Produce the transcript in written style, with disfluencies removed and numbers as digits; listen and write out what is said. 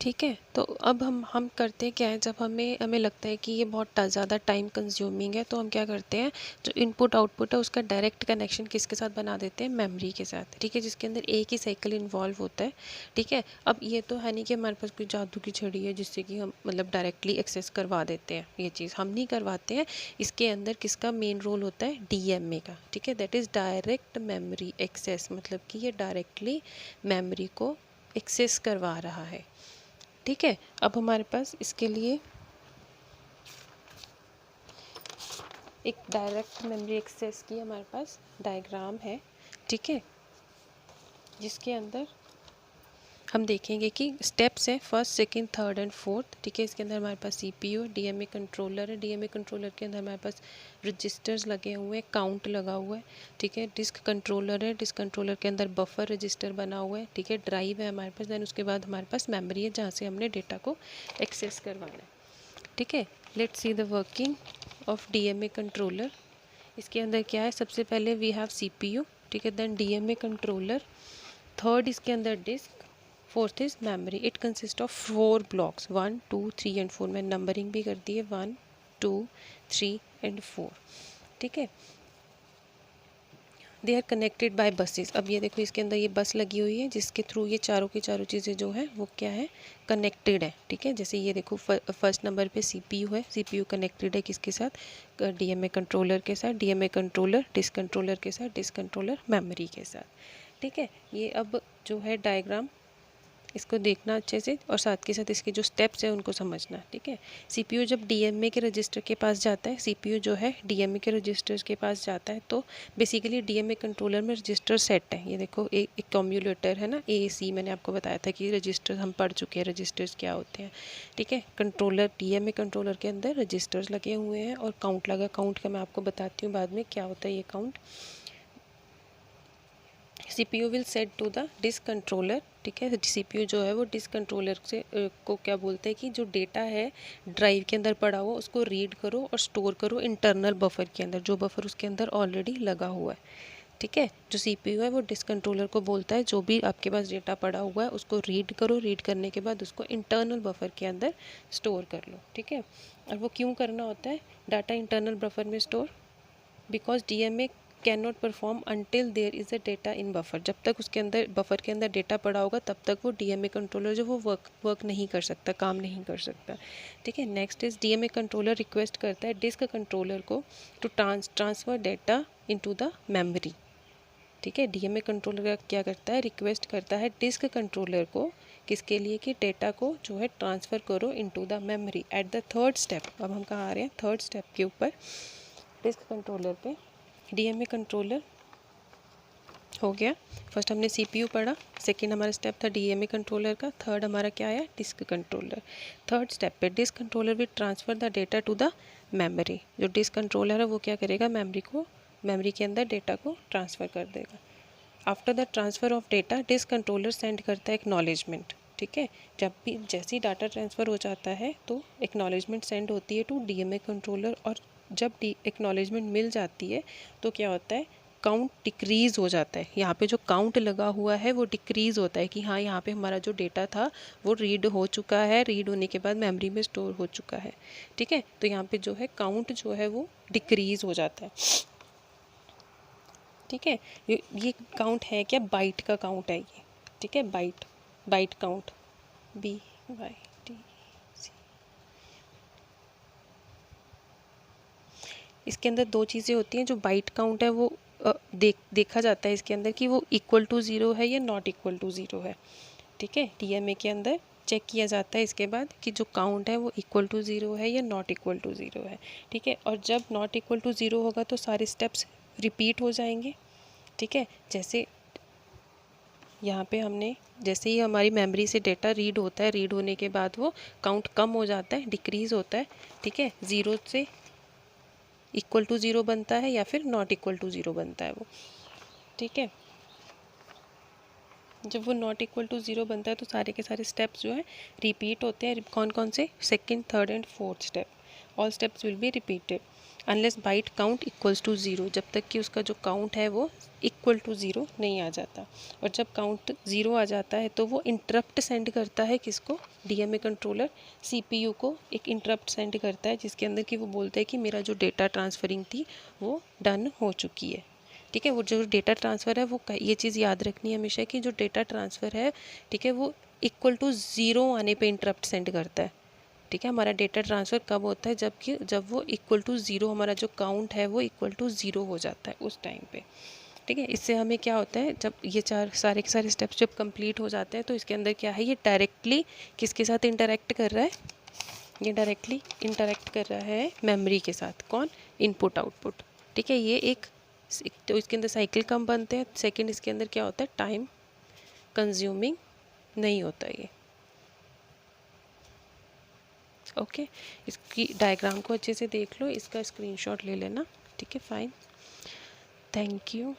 ठीक है। तो अब हम करते क्या है, जब हमें हमें लगता है कि ये बहुत ज़्यादा टाइम कंज्यूमिंग है, तो हम क्या करते हैं, जो इनपुट आउटपुट है उसका डायरेक्ट कनेक्शन किसके साथ बना देते हैं, मेमोरी के साथ। ठीक है, जिसके अंदर एक ही साइकिल इन्वॉल्व होता है। ठीक है, अब ये तो है नहीं कि हमारे पास कोई जादू की छड़ी है जिससे कि हम मतलब डायरेक्टली एक्सेस करवा देते हैं, ये चीज़ हम नहीं करवाते हैं। इसके अंदर किसका मेन रोल होता है, डीएमए का। ठीक है, that is direct memory access, मतलब कि ये डायरेक्टली मेमोरी को एक्सेस करवा रहा है। ठीक है, अब हमारे पास इसके लिए एक डायरेक्ट मेमोरी एक्सेस की हमारे पास डायग्राम है। ठीक है, जिसके अंदर हम देखेंगे कि स्टेप्स हैं, first second third and fourth. ठीक है, इसके अंदर हमारे पास सीपीयू, डीएमए कंट्रोलर है। डीएमए कंट्रोलर के अंदर हमारे पास रजिस्टर्स लगे हुए हैं, काउंट लगा हुआ है। ठीक है, डिस्क कंट्रोलर है, डिस्क कंट्रोलर के अंदर बफर रजिस्टर बना हुआ है। ठीक है, ड्राइव है हमारे पास, देन उसके बाद हमारे पास मेमोरी है जहाँ से हमने डेटा को एक्सेस करवाना है। ठीक है, let's see the working of DMA controller. इसके अंदर क्या है, सबसे पहले वी हैव सीपीयू। ठीक है, देन डीएमए कंट्रोलर, थर्ड इसके अंदर disk, fourth is memory. It consist of 4 blocks, 1 2 3 and 4। मैंने नंबरिंग भी कर दी है, 1 2 3 एंड 4। ठीक है, they are connected by buses. अब ये देखो, इसके अंदर ये बस लगी हुई है जिसके थ्रू ये चारों की चारों चीज़ें जो है वो क्या है, कनेक्टेड है। ठीक है, जैसे ये देखो फर्स्ट नंबर पे सीपीयू है, सीपीयू कनेक्टेड है किसके साथ, डीएमए कंट्रोलर के साथ, डीएमए कंट्रोलर डिस्क कंट्रोलर के साथ, डिस्क कंट्रोलर मेमोरी के साथ। ठीक है, ये अब जो है डायग्राम, इसको देखना अच्छे से और साथ के साथ इसके जो स्टेप्स हैं उनको समझना। ठीक है, सीपीयू जब डीएमए के रजिस्टर के पास जाता है, सीपीयू जो है डीएमए के रजिस्टर्स के पास जाता है, तो बेसिकली डीएमए कंट्रोलर में रजिस्टर सेट है। ये देखो, एक कम्यूलेटर है ना, एसी, मैंने आपको बताया था कि रजिस्टर हम पढ़ चुके हैं, रजिस्टर्स क्या होते हैं। ठीक है, कंट्रोलर, डीएमए कंट्रोलर के अंदर रजिस्टर्स लगे हुए हैं और काउंट लगा। काउंट का मैं आपको बताती हूँ बाद में क्या होता है ये count. CPU will set to the disk controller. ठीक है, सीपीयू जो है वो डिस्क कंट्रोलर से को क्या बोलते हैं कि जो डेटा है ड्राइव के अंदर पड़ा हुआ उसको रीड करो और स्टोर करो इंटरनल बफर के अंदर, जो बफर उसके अंदर ऑलरेडी लगा हुआ है। ठीक है, जो सीपीयू है वो डिस्क कंट्रोलर को बोलता है जो भी आपके पास डेटा पड़ा हुआ है उसको रीड करो, रीड करने के बाद उसको इंटरनल बफर के अंदर स्टोर कर लो। ठीक है, और वो क्यों करना होता है डाटा इंटरनल बफर में स्टोर, because DMA can not perform until there is a data in buffer. जब तक उसके अंदर बफर के अंदर डेटा पड़ा होगा तब तक वो डीएमए कंट्रोलर जो वो वर्क नहीं कर सकता, काम नहीं कर सकता। ठीक है, next is DMA controller request करता है डिस्क कंट्रोलर को to transfer data into the memory. ठीक है, डीएमए कंट्रोलर क्या करता है, रिक्वेस्ट करता है डिस्क कंट्रोलर को, किसके लिए, कि डेटा को जो है ट्रांसफ़र करो into the memory at the third step. अब हम कहाँ आ रहे हैं, थर्ड स्टेप के ऊपर, डिस्क कंट्रोलर पे। डीएमए कंट्रोलर हो गया, फर्स्ट हमने सीपीयू पढ़ा, सेकंड हमारा स्टेप था डीएमए कंट्रोलर का, थर्ड हमारा क्या आया, डिस्क कंट्रोलर। थर्ड स्टेप पे disk controller will transfer the data to the memory. जो डिस्क कंट्रोलर है वो क्या करेगा, मेमोरी के अंदर डेटा को ट्रांसफ़र कर देगा। After the transfer of data disk controller send करता है एक्नॉलेजमेंट। ठीक है, जब भी जैसे ही डाटा ट्रांसफ़र हो जाता है तो एक्नॉलेजमेंट सेंड होती है टू डीएमए कंट्रोलर, और जब एक्नॉलेजमेंट मिल जाती है तो क्या होता है, काउंट डिक्रीज़ हो जाता है। यहाँ पे जो काउंट लगा हुआ है वो डिक्रीज़ होता है कि हाँ यहाँ पे हमारा जो डेटा था वो रीड हो चुका है, रीड होने के बाद मेमोरी में स्टोर हो चुका है। ठीक है, तो यहाँ पे जो है काउंट जो है वो डिक्रीज़ हो जाता है। ठीक है, ये काउंट है क्या, बाइट का काउंट है ये। ठीक है, बाइट काउंट, BYT। इसके अंदर दो चीज़ें होती हैं, जो बाइट काउंट है वो देखा जाता है इसके अंदर कि वो इक्वल टू ज़ीरो है या नॉट इक्वल टू ज़ीरो है। ठीक है, डीएमए के अंदर चेक किया जाता है इसके बाद कि जो काउंट है वो इक्वल टू ज़ीरो है या नॉट इक्वल टू ज़ीरो है। ठीक है, और जब नॉट इक्वल टू ज़ीरो होगा तो सारे स्टेप्स रिपीट हो जाएंगे। ठीक है, जैसे यहाँ पे हमने, जैसे ही हमारी मेमोरी से डेटा रीड होता है, रीड होने के बाद वो काउंट कम हो जाता है, डिक्रीज़ होता है। ठीक है, ज़ीरो से इक्वल टू ज़ीरो बनता है या फिर नॉट इक्वल टू ज़ीरो बनता है वो। ठीक है, जब वो नॉट इक्वल टू ज़ीरो बनता है तो सारे के सारे स्टेप्स जो है रिपीट होते हैं। कौन कौन से, second third and fourth step, all steps will be repeated. Unless byte count equals to zero, जब तक कि उसका जो काउंट है वो इक्वल टू ज़ीरो नहीं आ जाता। और जब काउंट ज़ीरो आ जाता है तो वो इंटरप्ट सेंड करता है किसको, डीएमए कंट्रोलर सीपीयू को एक इंटरप्ट सेंड करता है जिसके अंदर कि वो बोलता है कि मेरा जो डेटा ट्रांसफरिंग थी वो डन हो चुकी है। ठीक है, वो जो डेटा ट्रांसफ़र है वो ये चीज़ याद रखनी है हमेशा कि जो डेटा ट्रांसफ़र है, ठीक है, वो इक्वल टू ज़ीरो आने पे इंटरप्ट सेंड करता है। ठीक है, हमारा डेटा ट्रांसफ़र कब होता है, जब वो इक्वल टू ज़ीरो, हमारा जो काउंट है वो इक्वल टू ज़ीरो हो जाता है उस टाइम पे। ठीक है, इससे हमें क्या होता है, जब ये सारे के सारे स्टेप्स जब कंप्लीट हो जाते हैं तो इसके अंदर क्या है, ये डायरेक्टली किसके साथ इंटरेक्ट कर रहा है, ये डायरेक्टली इंटरेक्ट कर रहा है मेमोरी के साथ। कौन, इनपुट आउटपुट। ठीक है, ये एक तो इसके अंदर साइकिल कम बनते हैं। सेकंड, इसके अंदर क्या होता है, टाइम कंज्यूमिंग नहीं होता ये। ओके, इसकी डायग्राम को अच्छे से देख लो, इसका स्क्रीनशॉट ले लेना। ठीक है, फाइन, थैंक यू।